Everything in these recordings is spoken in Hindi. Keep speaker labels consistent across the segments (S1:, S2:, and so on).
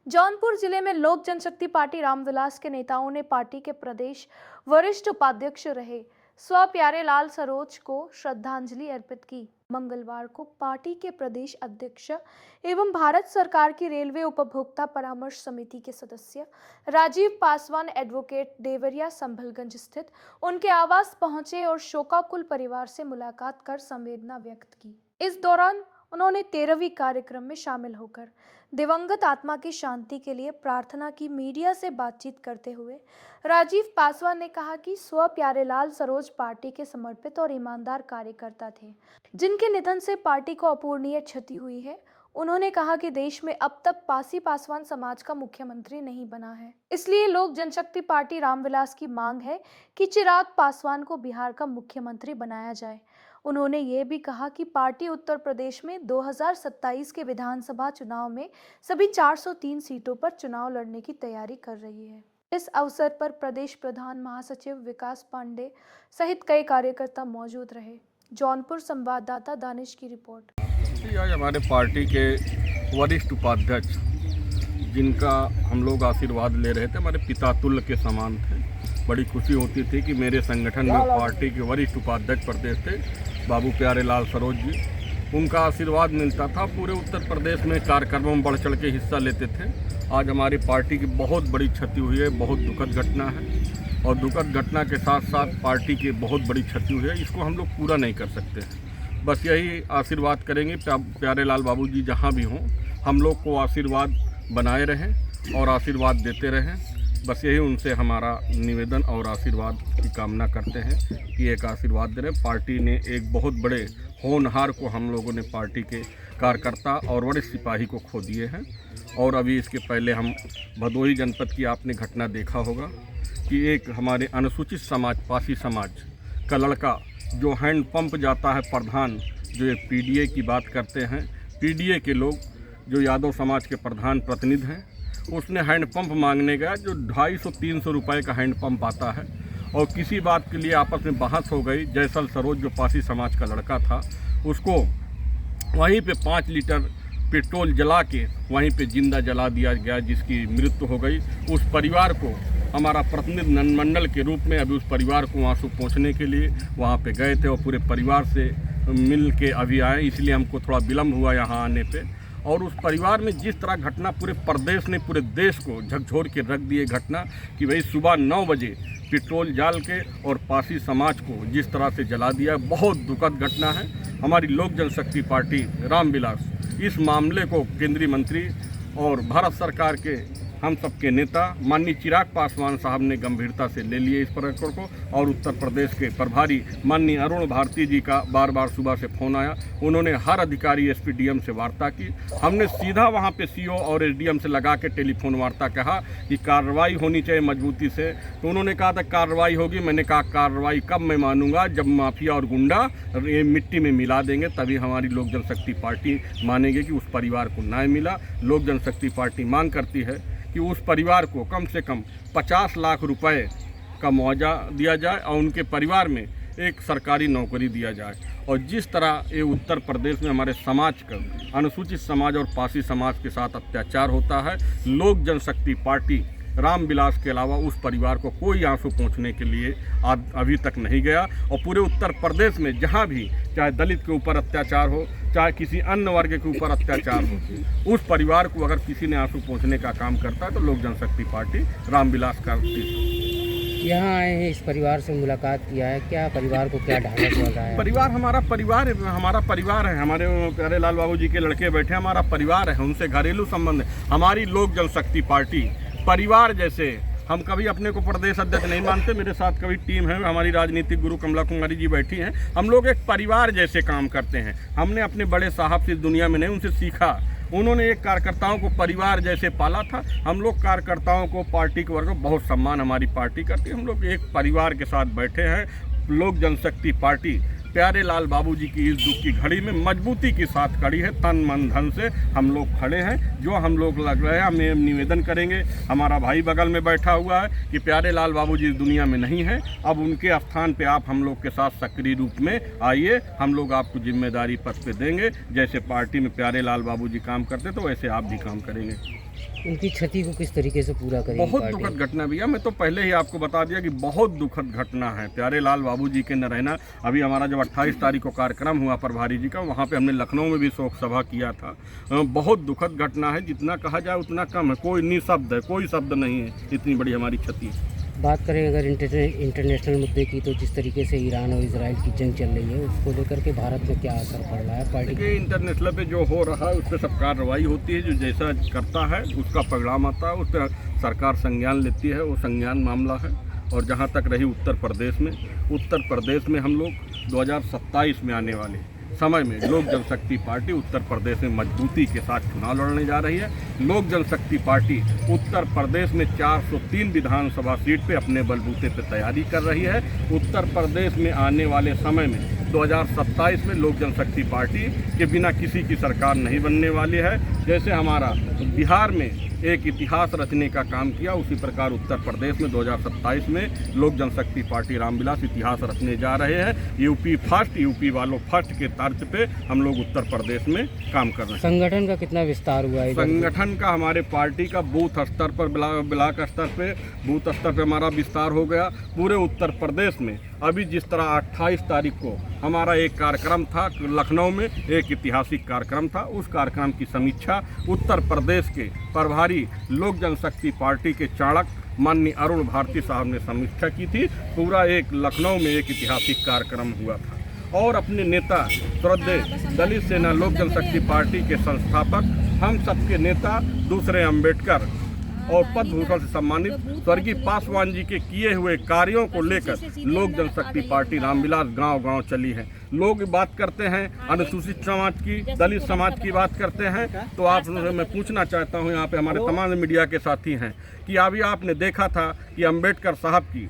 S1: जौनपुर जिले में लोक जनशक्ति पार्टी रामविलास के नेताओं ने पार्टी के प्रदेश वरिष्ठ उपाध्यक्ष रहे स्व प्यारेलाल सरोज को श्रद्धांजलि अर्पित की। मंगलवार को पार्टी के प्रदेश अध्यक्ष एवं भारत सरकार की रेलवे उपभोक्ता परामर्श समिति के सदस्य राजीव पासवान एडवोकेट देवरिया संभलगंज स्थित उनके आवास पहुंचे और शोकाकुल परिवार से मुलाकात कर संवेदना व्यक्त की। इस दौरान उन्होंने 13वीं कार्यक्रम में शामिल होकर दिवंगत आत्मा की शांति के लिए प्रार्थना की। मीडिया से बातचीत करते हुए राजीव पासवान ने कहा कि स्व प्यारेलाल सरोज पार्टी के समर्पित और ईमानदार कार्यकर्ता थे, जिनके निधन से पार्टी को अपूरणीय क्षति हुई है। उन्होंने कहा कि देश में अब तक पासी पासवान समाज का मुख्यमंत्री नहीं बना है, इसलिए लोक जनशक्ति पार्टी रामविलास की मांग है कि चिराग पासवान को बिहार का मुख्यमंत्री बनाया जाए। उन्होंने ये भी कहा कि पार्टी उत्तर प्रदेश में 2027 के विधानसभा चुनाव में सभी 403 सीटों पर चुनाव लड़ने की तैयारी कर रही है। इस अवसर पर प्रदेश प्रधान महासचिव विकास पांडे सहित कई कार्यकर्ता मौजूद रहे। जौनपुर संवाददाता दानिश की रिपोर्ट।
S2: आज हमारे पार्टी के वरिष्ठ उपाध्यक्ष, जिनका हम लोग आशीर्वाद ले रहे थे, हमारे पिता तुल्य के समान थे। बड़ी खुशी होती थी कि मेरे संगठन में पार्टी के वरिष्ठ उपाध्यक्ष प्रदेश थे बाबू प्यारेलाल सरोज जी, उनका आशीर्वाद मिलता था। पूरे उत्तर प्रदेश में कार्यक्रमों में बढ़ चढ़ के हिस्सा लेते थे। आज हमारी पार्टी की बहुत बड़ी क्षति हुई है, बहुत दुखद घटना है और दुखद घटना के साथ साथ पार्टी की बहुत बड़ी क्षति हुई है। इसको हम लोग पूरा नहीं कर सकते हैं। बस यही आशीर्वाद करेंगे प्यारेलाल बाबू जी जहाँ भी हों, हम लोग को आशीर्वाद बनाए रहें और आशीर्वाद देते रहें। बस यही उनसे हमारा निवेदन और आशीर्वाद की कामना करते हैं कि एक आशीर्वाद दे रहे। पार्टी ने एक बहुत बड़े होनहार को हम लोगों ने पार्टी के कार्यकर्ता और वरिष्ठ सिपाही को खो दिए हैं। और अभी इसके पहले हम भदोही जनपद की आपने घटना देखा होगा कि एक हमारे अनुसूचित समाज पासी समाज का लड़का जो हैंड पंप जाता है प्रधान, जो एक पीडीए की बात करते हैं, पीडीए के लोग जो यादव समाज के प्रधान प्रतिनिधि हैं, उसने हैंडपंप मांगने गया जो 250-300 रुपये का हैंडपंप आता है। और किसी बात के लिए आपस में बहस हो गई। जयसल सरोज जो पासी समाज का लड़का था, उसको वहीं पे 5 लीटर पेट्रोल जला के वहीं पे जिंदा जला दिया गया, जिसकी मृत्यु हो गई। उस परिवार को हमारा प्रतिनिधि नंदमंडल के रूप में अभी उस परिवार को आंसू पहुँचने के लिए वहाँ पे गए थे और पूरे परिवार से मिल के अभी आए, इसलिए हमको थोड़ा विलम्ब हुआ यहाँ आने पर। और उस परिवार में जिस तरह घटना पूरे प्रदेश ने, पूरे देश को झकझोर के रख दिए घटना कि भाई सुबह 9 बजे पेट्रोल डाल के और पासी समाज को जिस तरह से जला दिया, बहुत दुखद घटना है। हमारी लोक जनशक्ति पार्टी रामविलास इस मामले को केंद्रीय मंत्री और भारत सरकार के हम सबके नेता माननीय चिराग पासवान साहब ने गंभीरता से ले लिए इस प्रकरण को। और उत्तर प्रदेश के प्रभारी माननीय अरुण भारती जी का बार बार सुबह से फ़ोन आया। उन्होंने हर अधिकारी एसपी डीएम से वार्ता की। हमने सीधा वहां पे सीओ और एसडीएम से लगा के टेलीफोन वार्ता कहा कि कार्रवाई होनी चाहिए मजबूती से। तो उन्होंने कहा था कार्रवाई होगी। मैंने कहा कार्रवाई कब मैं मानूंगा, जब माफिया और गुंडा ये मिट्टी में मिला देंगे, तभी हमारी लोक जनशक्ति पार्टी मानेगी कि उस परिवार को न्याय मिला। लोक जनशक्ति पार्टी मांग करती है कि उस परिवार को कम से कम 50 लाख रुपए का मुआवजा दिया जाए और उनके परिवार में एक सरकारी नौकरी दिया जाए। और जिस तरह ये उत्तर प्रदेश में हमारे समाज का अनुसूचित समाज और पासी समाज के साथ अत्याचार होता है, लोक जनशक्ति पार्टी रामविलास के अलावा उस परिवार को कोई आंसू पहुंचने के लिए अभी तक नहीं गया। और पूरे उत्तर प्रदेश में जहां भी चाहे दलित के ऊपर अत्याचार हो, चाहे किसी अन्य वर्ग के ऊपर अत्याचार हो, उस परिवार को अगर किसी ने आंसू पहुंचने का काम करता है तो लोक जनशक्ति पार्टी रामविलास करती है।
S3: यहाँ आए हैं, इस परिवार से मुलाकात किया है, क्या परिवार को क्या ढांढस मिल रहा है?
S2: परिवार हमारा परिवार है। हमारे प्यारेलाल बाबू जी के लड़के बैठे हमारा परिवार है, उनसे घरेलू संबंध है। हमारी लोक जनशक्ति पार्टी परिवार जैसे, हम कभी अपने को प्रदेश अध्यक्ष नहीं मानते। मेरे साथ कभी टीम है, हमारी राजनीतिक गुरु कमला कुमारी जी बैठी हैं। हम लोग एक परिवार जैसे काम करते हैं। हमने अपने बड़े साहब से दुनिया में नहीं, उनसे सीखा। उन्होंने एक कार्यकर्ताओं को परिवार जैसे पाला था। हम लोग कार्यकर्ताओं को, पार्टी के वर्ग को बहुत सम्मान हमारी पार्टी करती है। हम लोग एक परिवार के साथ बैठे हैं। लोक जनशक्ति पार्टी प्यारेलाल बाबू जी की इस दुख की घड़ी में मजबूती के साथ खड़ी है। तन मन धन से हम लोग खड़े हैं। जो हम लोग लग रहे हैं, हम निवेदन करेंगे। हमारा भाई बगल में बैठा हुआ है कि प्यारेलाल बाबू जी इस दुनिया में नहीं है, अब उनके स्थान पे आप हम लोग के साथ सक्रिय रूप में आइए। हम लोग आपको जिम्मेदारी पद पे देंगे। जैसे पार्टी में प्यारेलाल बाबू जी काम करते तो वैसे आप भी काम करेंगे।
S3: उनकी क्षति को किस तरीके से पूरा करेगी
S2: बहुत
S3: पार्टी?
S2: दुखद घटना भैया, मैं तो पहले ही आपको बता दिया कि बहुत दुखद घटना है। प्यारे लाल बाबू जी के न रहना, अभी हमारा जब 28 तारीख को कार्यक्रम हुआ प्रभारी जी का, वहाँ पे हमने लखनऊ में भी शोक सभा किया था। बहुत दुखद घटना है, जितना कहा जाए उतना कम है। कोई निशब्द है, कोई शब्द नहीं है, इतनी बड़ी हमारी क्षति है।
S3: बात करें अगर इंटरनेशनल मुद्दे की, तो जिस तरीके से ईरान और इजराइल की जंग चल रही है, उसको लेकर के भारत में क्या असर पड़ रहा है पार्टी
S2: देखिए, इंटरनेशनल पे जो हो रहा है उस पर सब कार्रवाई होती है। जो जैसा करता है उसका परिणाम आता है, उस पर सरकार संज्ञान लेती है, वो संज्ञान मामला है। और जहाँ तक रही उत्तर प्रदेश में हम लोग 2027 में आने वाले समय में लोक जनशक्ति पार्टी उत्तर प्रदेश में मजबूती के साथ चुनाव लड़ने जा रही है। लोक जनशक्ति पार्टी उत्तर प्रदेश में 403 विधानसभा सीट पे अपने बलबूते पे तैयारी कर रही है। उत्तर प्रदेश में आने वाले समय में 2027 में लोक जनशक्ति पार्टी के बिना किसी की सरकार नहीं बनने वाली है। जैसे हमारा बिहार में एक इतिहास रचने का काम किया, उसी प्रकार उत्तर प्रदेश में 2027 में लोक जनशक्ति पार्टी रामविलास इतिहास रचने जा रहे हैं। यूपी फर्स्ट, यूपी वालों फर्स्ट के तर्ज पे हम लोग उत्तर प्रदेश में काम कर रहे हैं।
S3: संगठन का कितना विस्तार हुआ है?
S2: संगठन का हमारे पार्टी का बूथ स्तर पर, ब्लॉक स्तर पे, बूथ स्तर पे हमारा विस्तार हो गया। पूरे उत्तर प्रदेश में अभी जिस तरह 28 तारीख को हमारा एक कार्यक्रम था लखनऊ में, एक ऐतिहासिक कार्यक्रम था, उस कार्यक्रम की समीक्षा उत्तर प्रदेश के प्रभारी लोक जनशक्ति पार्टी के चाणक माननीय अरुण भारती साहब ने समीक्षा की थी। पूरा एक लखनऊ में एक ऐतिहासिक कार्यक्रम हुआ था। और अपने नेता श्रद्धेय दलित सेना लोक जनशक्ति पार्टी के संस्थापक, हम सबके नेता दूसरे अम्बेडकर और पद्म भूषण से सम्मानित स्वर्गीय पासवान जी के किए हुए कार्यों को लेकर लोक जनशक्ति पार्टी रामविलास गांव-गांव चली है। लोग बात करते हैं अनुसूचित समाज की, दलित समाज की बात करते हैं, तो आप मैं पूछना चाहता हूं, यहाँ पे हमारे तमाम मीडिया के साथी हैं, कि अभी आपने देखा था कि अम्बेडकर साहब की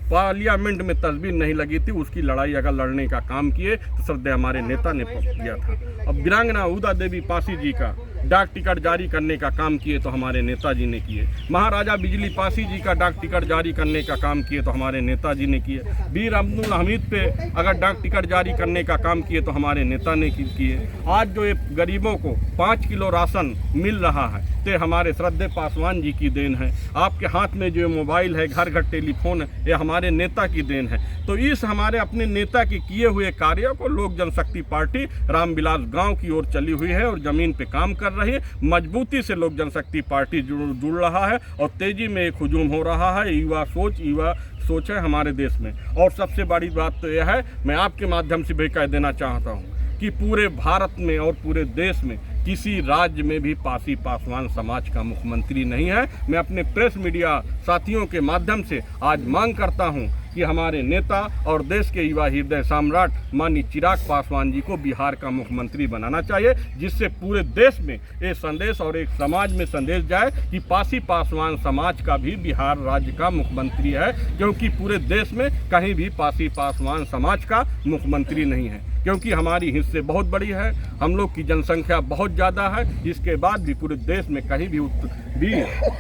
S2: पार्लियामेंट में तस्वीर नहीं लगी थी, उसकी लड़ाई अगर लड़ने का काम किए तो श्रद्धेय हमारे नेता ने किया था। अब वीरांगना उदा देवी पासी जी का डाक टिकट जारी करने का काम किए तो हमारे नेताजी ने किए। महाराजा बिजली पासी जी का डाक टिकट जारी करने का काम किए तो हमारे नेताजी ने किए। वीर अब्दुल हमीद पे अगर डाक टिकट जारी करने का काम किए तो हमारे नेता ने किए। आज जो ये गरीबों को 5 किलो राशन मिल रहा है, तो हमारे श्रद्धेय पासवान जी की देन है। आपके हाथ में जो मोबाइल है, घर घर टेलीफोन है, ये हमारे नेता की देन है। तो इस हमारे अपने नेता के किए हुए कार्यों को लोक जनशक्ति पार्टी रामविलास गांव की ओर चली हुई है और जमीन पे काम कर रही है। मजबूती से लोक जनशक्ति पार्टी जुड़ रहा है और तेजी में एक हुजूम हो रहा है। युवा सोच है हमारे देश में। और सबसे बड़ी बात तो यह है, मैं आपके माध्यम से भी कह देना चाहता हूँ कि पूरे भारत में और पूरे देश में किसी राज्य में भी पासी पासवान समाज का मुख्यमंत्री नहीं है। मैं अपने प्रेस मीडिया साथियों के माध्यम से आज मांग करता हूं कि हमारे नेता और देश के युवा हृदय सम्राट माननीय चिराग पासवान जी को बिहार का मुख्यमंत्री बनाना चाहिए, जिससे पूरे देश में एक संदेश और एक समाज में संदेश जाए कि पासी पासवान समाज का भी बिहार राज्य का मुख्यमंत्री है। क्योंकि पूरे देश में कहीं भी पासी पासवान समाज का मुख्यमंत्री नहीं है, क्योंकि हमारी हिस्से बहुत बड़ी है, हम लोग की जनसंख्या बहुत ज़्यादा है। इसके बाद भी पूरे देश में कहीं भी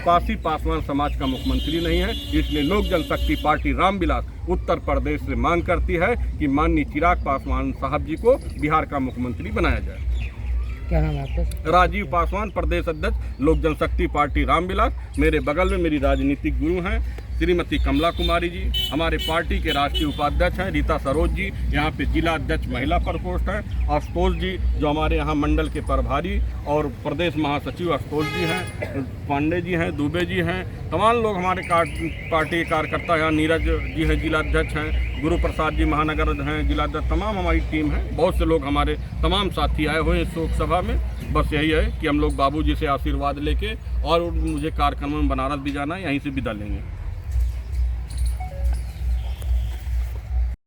S2: पासी पासवान समाज का मुख्यमंत्री नहीं है। इसलिए लोक जनशक्ति पार्टी रामविलास उत्तर प्रदेश से मांग करती है कि माननीय चिराग पासवान साहब जी को बिहार का मुख्यमंत्री बनाया जाए।
S3: क्या नाम है आपका?
S2: राजीव पासवान, प्रदेश अध्यक्ष लोक जनशक्ति पार्टी रामविलास। मेरे बगल में मेरी राजनीतिक गुरु हैं श्रीमती कमला कुमारी जी, हमारे पार्टी के राष्ट्रीय उपाध्यक्ष हैं रीता सरोज जी, यहाँ पे जिला अध्यक्ष महिला प्रकोष्ठ हैं आशुतोष जी, जो हमारे यहाँ मंडल के प्रभारी और प्रदेश महासचिव आशुतोष जी हैं, पांडे जी हैं, दुबे जी हैं, तमाम लोग हमारे पार्टी के कार्यकर्ता यहाँ, नीरज जी हैं जिला अध्यक्ष हैं, गुरु प्रसाद जी महानगर हैं जिला अध्यक्ष, तमाम हमारी टीम है। बहुत से लोग हमारे तमाम साथी आए हुए हैं शोक सभा में। बस यही है कि हम लोग बाबूजी से आशीर्वाद लेके और मुझे कार्यक्रम में बनारस भी जाना है, यहीं से विदा लेंगे।